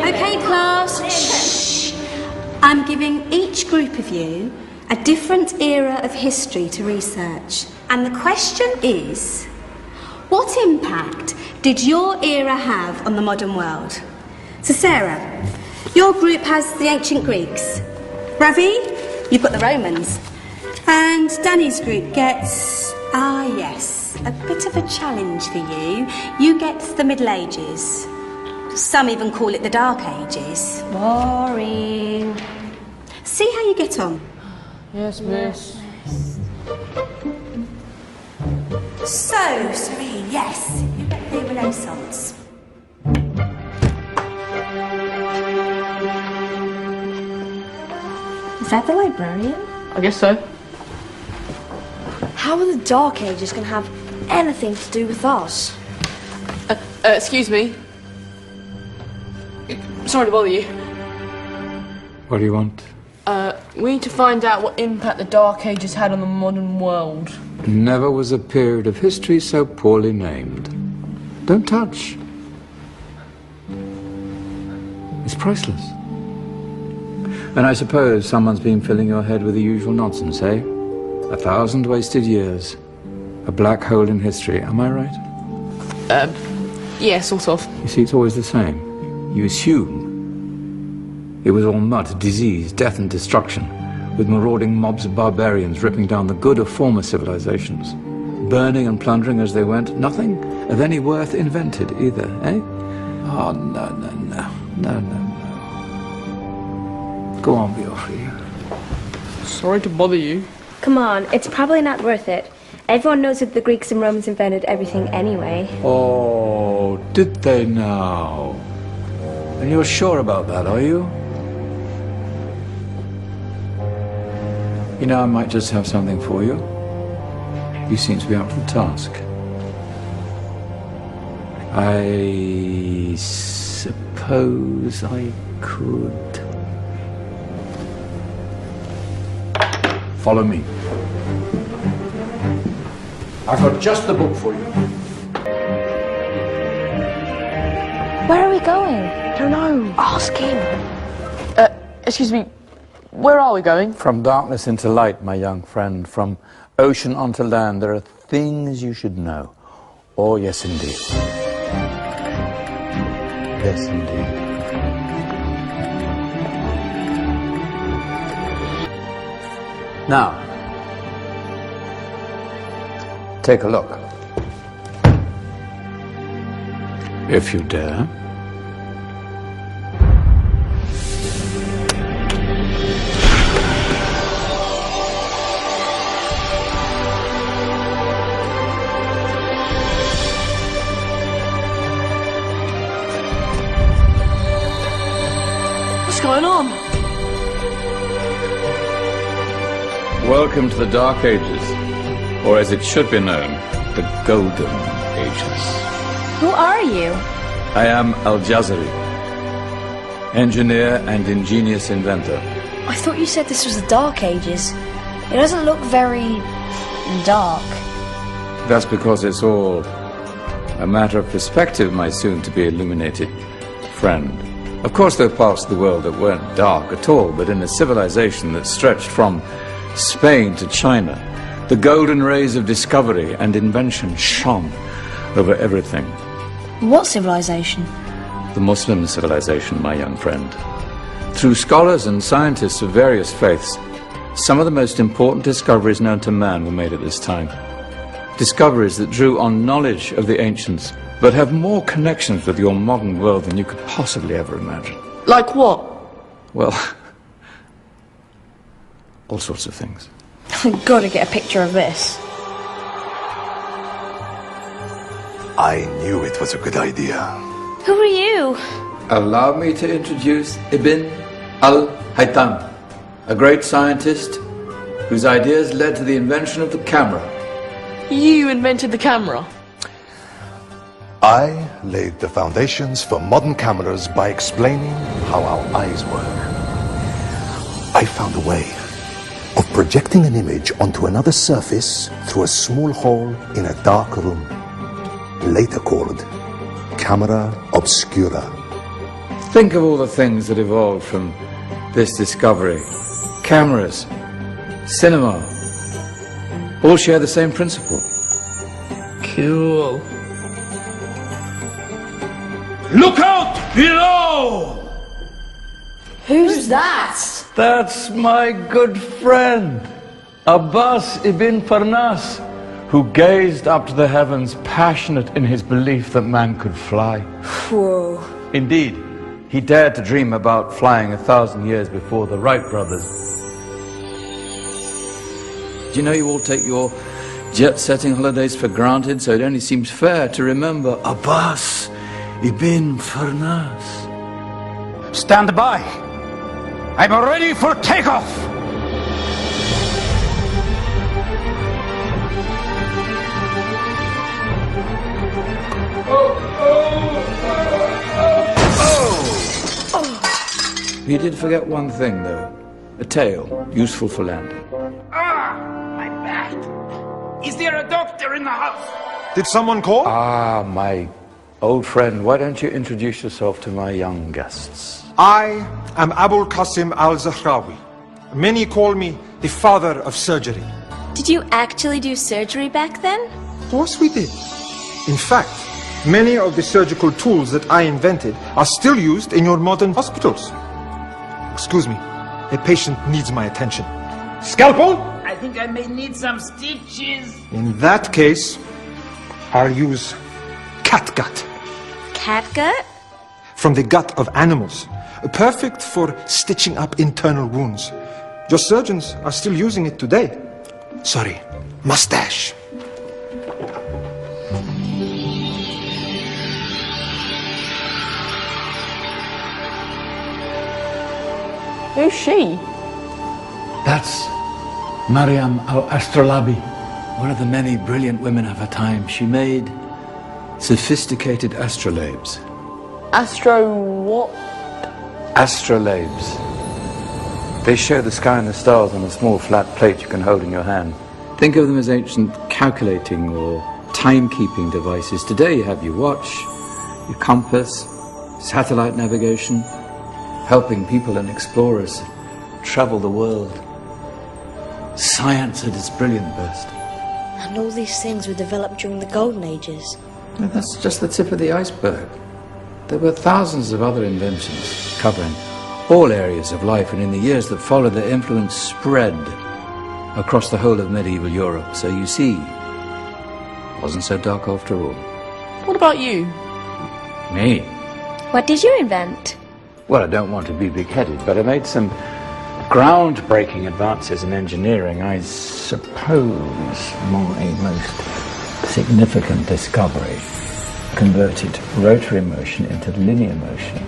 Okay, class. Shh. I'm giving each group of you a different era of history to research. And the question is, what impact did your era have on the modern world? So Sarah, your group has the ancient Greeks. Ravi, you've got the Romans. And Danny's group gets, yes, a bit of a challenge for you. You get the Middle Ages. Some even call it the Dark Ages. Boring. See how you get on. Yes, miss. So, Serene, yes, you get the Renaissance. Is that the librarian? I guess so. How are the Dark Ages going to have anything to do with us? Excuse me. Sorry to bother you. What do you want? We need to find out what impact the Dark Ages had on the modern world. Never was a period of history so poorly named. Don't touch. It's priceless. And I suppose someone's been filling your head with the usual nonsense, eh? 1,000 wasted years. A black hole in history, am I right? Yeah, sort of. You see, it's always the same. You assume it was all mud, disease, death and destruction, with marauding mobs of barbarians ripping down the good of former civilizations, burning and plundering as they went. Nothing of any worth invented either, eh? Oh, no. Go on, be off with you. Sorry to bother you. Come on, it's probably not worth it. Everyone knows that the Greeks and Romans invented everything anyway. Oh, did they now? And you're sure about that, are you? You know, I might just have something for you. You seem to be up for the task. I suppose I could. Follow me. I've got just the book for you. Where are we going? I don't know. Ask him. Excuse me. Where are we going? From darkness into light, my young friend. From ocean onto land, there are things you should know. Oh, yes, indeed. Yes, indeed. Now, take a look. If you dare. What's going on? Welcome to the Dark Ages, or as it should be known, the Golden Ages. Who are you? I am Al-Jazari, engineer and ingenious inventor. I thought you said this was the Dark Ages. It doesn't look very dark. That's because it's all a matter of perspective, my soon-to-be illuminated friend. Of course, there are parts of the world that weren't dark at all, but in a civilization that stretched from Spain to China, the golden rays of discovery and invention shone over everything. What civilization? The Muslim civilization, my young friend. Through scholars and scientists of various faiths, some of the most important discoveries known to man were made at this time. Discoveries that drew on knowledge of the ancients, but have more connections with your modern world than you could possibly ever imagine. Like what? Well, all sorts of things. I've got to get a picture of this. I knew it was a good idea. Who are you? Allow me to introduce Ibn al-Haytham, a great scientist whose ideas led to the invention of the camera. You invented the camera? I laid the foundations for modern cameras by explaining how our eyes work. I found a way of projecting an image onto another surface through a small hole in a dark room, later called camera obscura. Think of all the things that evolved from this discovery. Cameras, cinema, all share the same principle. Cool. Look out below! Who's that? That's my good friend, Abbas ibn Farnas, who gazed up to the heavens, passionate in his belief that man could fly. Whoa. Indeed, he dared to dream about flying 1,000 years before the Wright brothers. Do you know you all take your jet-setting holidays for granted, so it only seems fair to remember Abbas ibn Farnas. Stand by. I'm ready for takeoff. You did forget one thing, though. A tail, useful for landing. My back. Is there a doctor in the house? Did someone call? Ah, my old friend, why don't you introduce yourself to my young guests? I am Abul Qasim al-Zahrawi. Many call me the father of surgery. Did you actually do surgery back then? Of course we did. In fact, many of the surgical tools that I invented are still used in your modern hospitals. Excuse me, a patient needs my attention. Scalpel? I think I may need some stitches. In that case, I'll use catgut. Catgut? From the gut of animals. Perfect for stitching up internal wounds. Your surgeons are still using it today. Sorry, mustache. Who's she? That's Maryam al-Astrolabi, one of the many brilliant women of her time. She made sophisticated astrolabes. Astro what? Astrolabes. They show the sky and the stars on a small flat plate you can hold in your hand. Think of them as ancient calculating or timekeeping devices. Today you have your watch, your compass, satellite navigation, helping people and explorers travel the world. Science at its brilliant best. And all these things were developed during the Golden Ages. Well, that's just the tip of the iceberg. There were thousands of other inventions covering all areas of life, and in the years that followed, their influence spread across the whole of medieval Europe. So you see, it wasn't so dark after all. What about you? Me? What did you invent? Well, I don't want to be big-headed, but I made some groundbreaking advances in engineering. I suppose my most significant discovery converted rotary motion into linear motion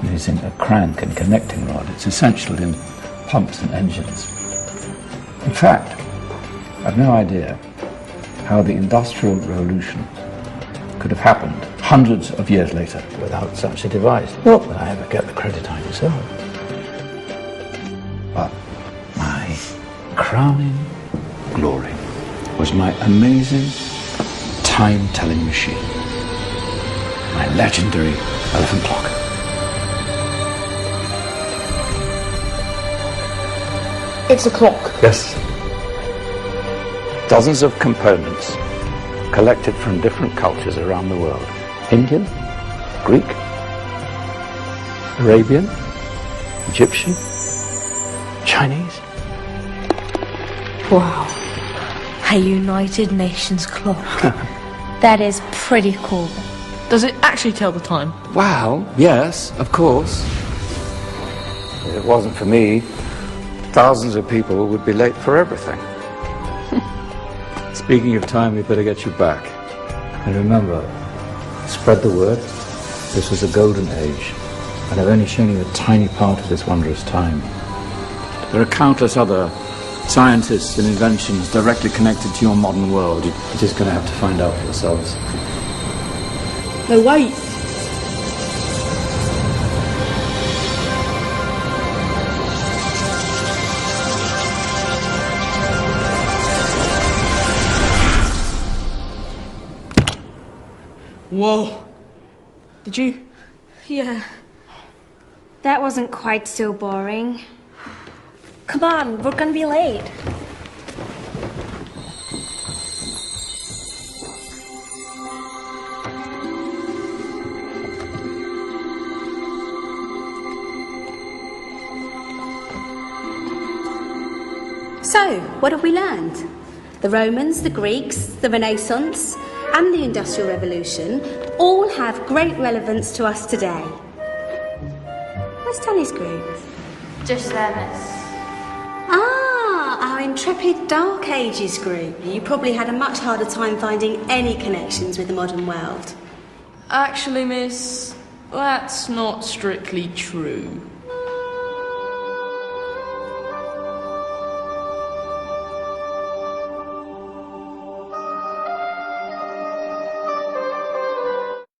using a crank and connecting rod. It's essential in pumps and engines. In fact, I've no idea how the Industrial Revolution could have happened hundreds of years later without such a device. Not that I ever get the credit I deserve. But my crowning glory was my amazing time-telling machine. My legendary elephant clock. It's a clock. Yes. Dozens of components collected from different cultures around the world. Indian, Greek, Arabian, Egyptian, Chinese. Wow. A United Nations clock. That is pretty cool. Does it actually tell the time? Well, yes, of course. If it wasn't for me, thousands of people would be late for everything. Speaking of time, we better get you back. And remember, spread the word. This was a golden age, and I've only shown you a tiny part of this wondrous time. There are countless other scientists and inventions directly connected to your modern world. You're just going to have to find out for yourselves. No, wait. Whoa. Did you? Yeah. That wasn't quite so boring. Come on, we're gonna be late. So, what have we learned? The Romans, the Greeks, the Renaissance, and the Industrial Revolution all have great relevance to us today. Where's Tony's group? Just there, miss. Ah, our intrepid Dark Ages group. You probably had a much harder time finding any connections with the modern world. Actually, miss, that's not strictly true.